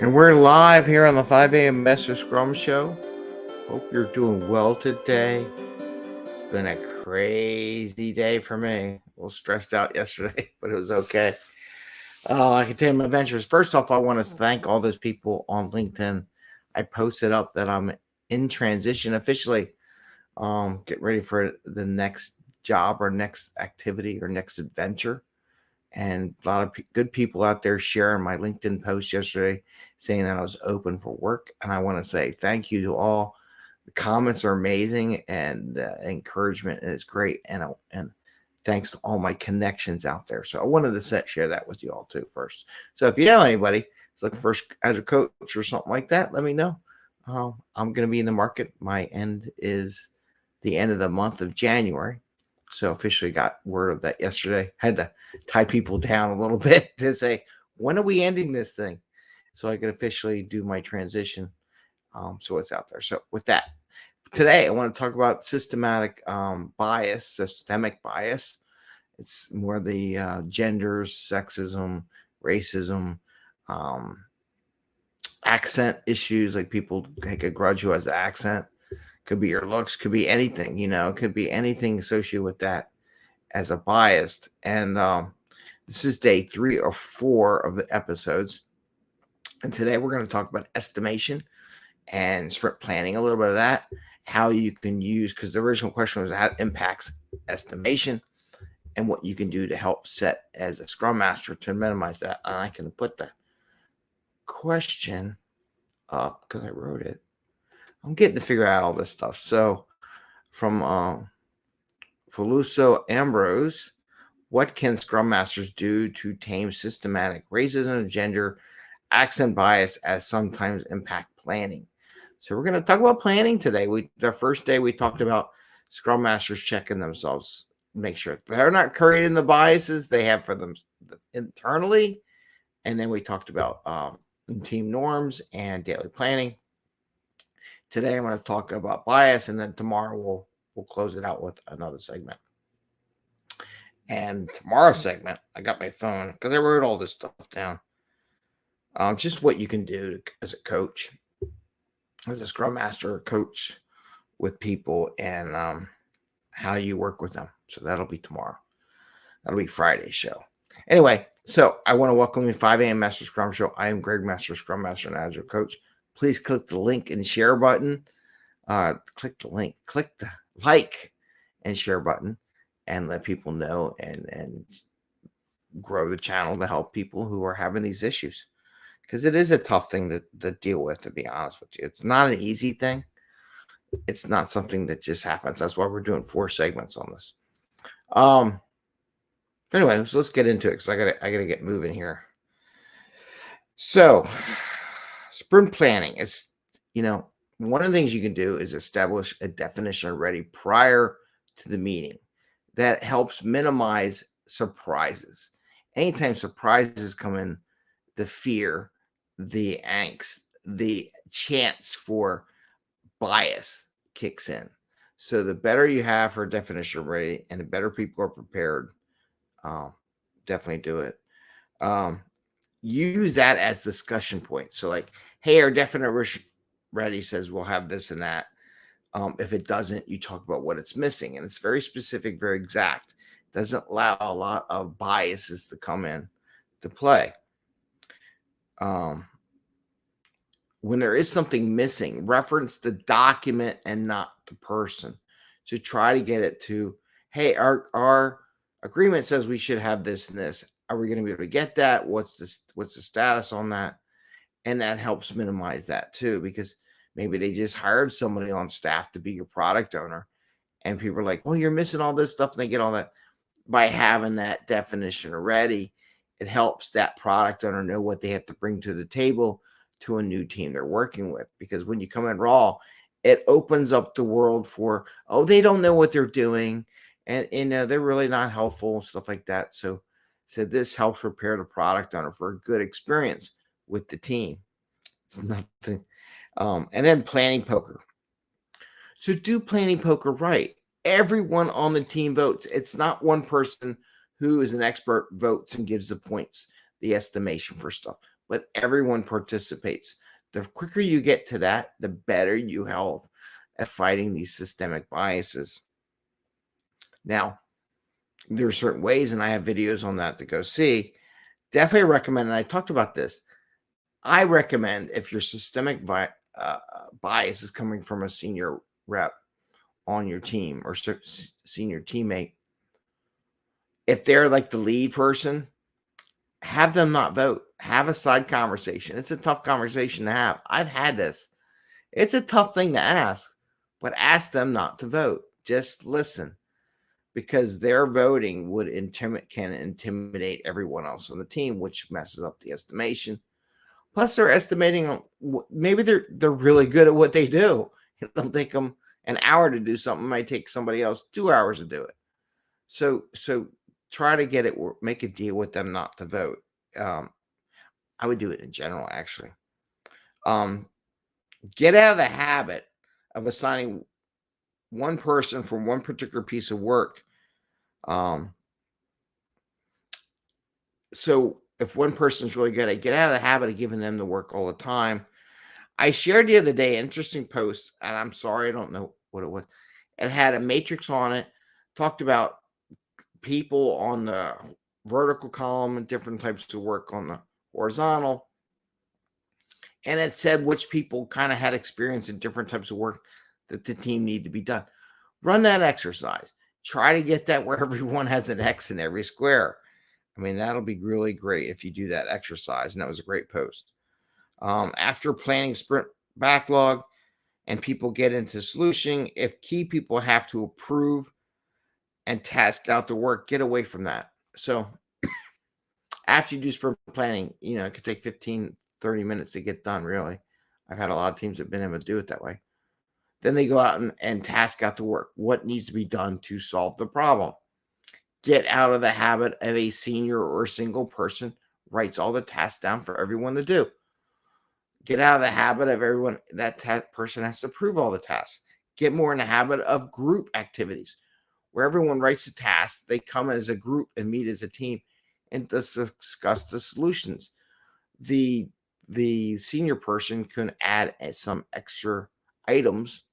And we're live here on the 5 a.m. Mester Scrum Show. Hope you're doing well today. It's been a crazy day for me. A little stressed out yesterday, but it was okay. I can tell you my adventures. First off, I want to thank all those people on LinkedIn. I posted up that I'm in transition officially. Get ready for the next job or next activity or next adventure. And a lot of good people out there sharing my LinkedIn post yesterday saying that I was open for work. And I want to say thank you to all. The comments are amazing and encouragement is great. And thanks to all my connections out there. So I wanted to share that with you all too first. So if you know anybody who's looking for as a coach or something like that, let me know. I'm going to be in the market. My end is the end of the month of January. So officially got word of that yesterday. Had to tie people down a little bit to say, when are we ending this thing? So I could officially do my transition. So it's out there. So with that, today I want to talk about systemic bias. It's more the genders, sexism, racism, accent issues, like people take a grudge who has an accent. Could be your looks, could be anything, it could be anything associated with that as a bias. And this is day 3 or 4 of the episodes. And today we're going to talk about estimation and sprint planning, a little bit of that, how you can use, because the original question was how it impacts estimation and what you can do to help set as a Scrum Master to minimize that. And I can put the question up because I wrote it. I'm getting to figure out all this stuff. So from Feluso Ambrose, what can Scrum Masters do to tame systematic racism, gender, accent bias as sometimes impact planning? So we're going to talk about planning today. The first day we talked about Scrum Masters checking themselves, make sure they're not creating the biases they have for them internally. And then we talked about team norms and daily planning. Today I'm going to talk about bias, and then tomorrow we'll close it out with another segment. And tomorrow's segment, I got my phone because I wrote all this stuff down. Just what you can do as a coach, as a Scrum Master or coach with people, and how you work with them. So that'll be tomorrow. That'll be Friday's show. Anyway, so I want to welcome you to 5 a.m. Mester Scrum Show. I am Greg Mester, Scrum Master and Agile Coach. Please click the link and share button. Click the like and share button, and let people know and grow the channel to help people who are having these issues. Because it is a tough thing to deal with, to be honest with you. It's not an easy thing. It's not something that just happens. That's why we're doing 4 segments on this. Anyway, so let's get into it because I gotta get moving here. So sprint planning is, one of the things you can do is establish a definition already prior to the meeting that helps minimize surprises. Anytime surprises come in, the fear, the angst, the chance for bias kicks in. So the better you have for a definition ready and the better people are prepared, definitely do it. Use that as discussion point. So like, hey, our definition ready says we'll have this and that. If it doesn't, you talk about what it's missing, and it's very specific, very exact. Doesn't allow a lot of biases to come in to play. When there is something missing, reference the document and not the person. So try to get it to, hey, our agreement says we should have this and this. Are we going to be able to get that? What's the status on that? And that helps minimize that too, because maybe they just hired somebody on staff to be your product owner, and people are like, well, you're missing all this stuff, and they get all that. By having that definition already, it helps that product owner know what they have to bring to the table to a new team they're working with. Because when you come in raw, it opens up the world for, oh, they don't know what they're doing, and they're really not helpful, stuff like that. So this helps prepare the product owner for a good experience with the team. It's nothing. And then planning poker. So do planning poker right. Everyone on the team votes. It's not one person who is an expert votes and gives the points, the estimation for stuff. but everyone participates. The quicker you get to that, the better you help at fighting these systemic biases. Now, there are certain ways, and I have videos on that to go see. Definitely recommend, and I talked about this. I recommend if your systemic bias is coming from a senior rep on your team or senior teammate, if they're like the lead person, have them not vote. Have a side conversation. It's a tough conversation to have. I've had this. It's a tough thing to ask, but ask them not to vote. Just listen, because their voting can intimidate everyone else on the team, which messes up the estimation. Plus, they're estimating maybe they're really good at what they do. It'll take them an hour to do something. It might take somebody else 2 hours to do it. So try to get it, make a deal with them not to vote. I would do it in general, actually. Get out of the habit of assigning one person for one particular piece of work. So if one person's really good, I get out of the habit of giving them the work all the time. I shared the other day an interesting post, and I'm sorry, I don't know what it was. It had a matrix on it, talked about people on the vertical column and different types of work on the horizontal. And it said which people kind of had experience in different types of work that the team need to be done. Run that exercise. Try to get that where everyone has an X in every square. I mean, that'll be really great if you do that exercise. And that was a great post. After planning sprint backlog and people get into solutioning, if key people have to approve and task out the work, get away from that. So after you do sprint planning, it could take 15, 30 minutes to get done, really. I've had a lot of teams that have been able to do it that way. Then they go out and task out the work. What needs to be done to solve the problem? Get out of the habit of a senior or a single person writes all the tasks down for everyone to do. Get out of the habit of everyone, that person has to approve all the tasks. Get more in the habit of group activities where everyone writes the tasks. They come as a group and meet as a team and discuss the solutions. The senior person can add some extra items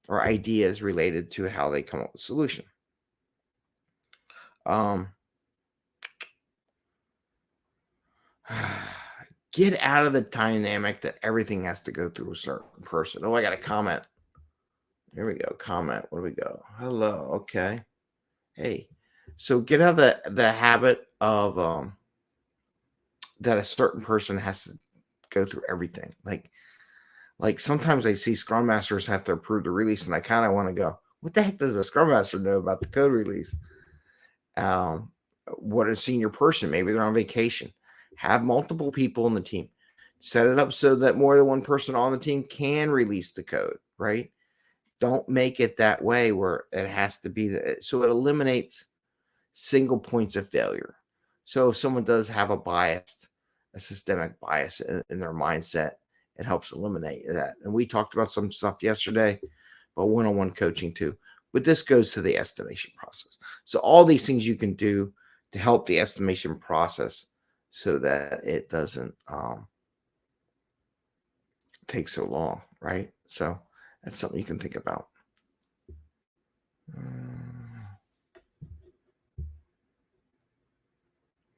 or ideas related to how they come up with a solution. Get out of the dynamic that everything has to go through a certain person. Oh, I got a comment. Here we go. Comment. Where do we go? Hello. Okay. Hey. So get out of the habit of that a certain person has to go through everything. Like sometimes I see Scrum Masters have to approve the release, and I kind of want to go, what the heck does a Scrum Master know about the code release? What a senior person, maybe they're on vacation. Have multiple people in the team. Set it up so that more than one person on the team can release the code, right? Don't make it that way where it has to be so it eliminates single points of failure. So if someone does have a systemic bias in their mindset, it helps eliminate that. And we talked about some stuff yesterday about one-on-one coaching too. But this goes to the estimation process. So all these things you can do to help the estimation process so that it doesn't take so long, right? So that's something you can think about.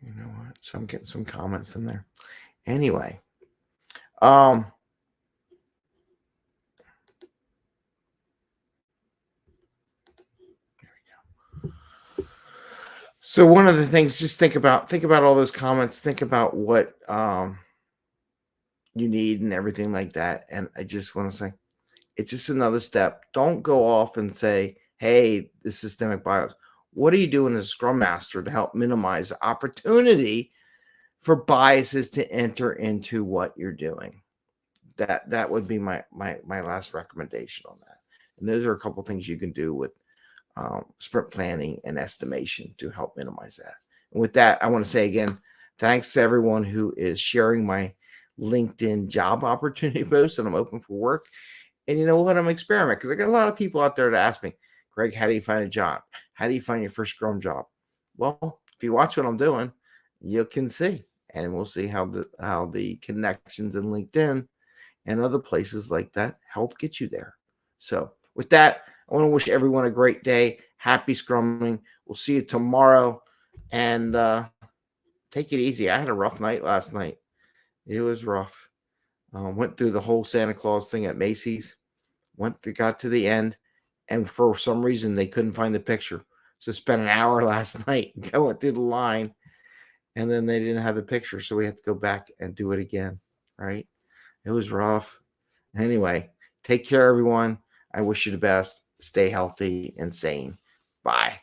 You know what? So I'm getting some comments in there. Anyway, there we go. So one of the things, just think about all those comments. Think about what you need and everything like that. And I just want to say, it's just another step. Don't go off and say, hey, this systemic bias. What are you doing as a Scrum Master to help minimize the opportunity for biases to enter into what you're doing? That would be my last recommendation on that. And those are a couple things you can do with sprint planning and estimation to help minimize that. And with that, I want to say again, thanks to everyone who is sharing my LinkedIn job opportunity post that I'm open for work. And you know what? I'm experimenting because I got a lot of people out there to ask me, Greg, how do you find a job? How do you find your first Scrum job? Well, if you watch what I'm doing, you can see. and we'll see how the connections in LinkedIn and other places like that help get you there. So with that, I want to wish everyone a great day. Happy scrumming. We'll see you tomorrow, and take it easy. I had a rough night last night. It was rough. Went through the whole Santa Claus thing at Macy's. Got to the end, and for some reason they couldn't find the picture. So spent an hour last night going through the line, and then they didn't have the picture, so we had to go back and do it again. Right? It was rough. Anyway, take care, everyone. I wish you the best. Stay healthy and sane. Bye.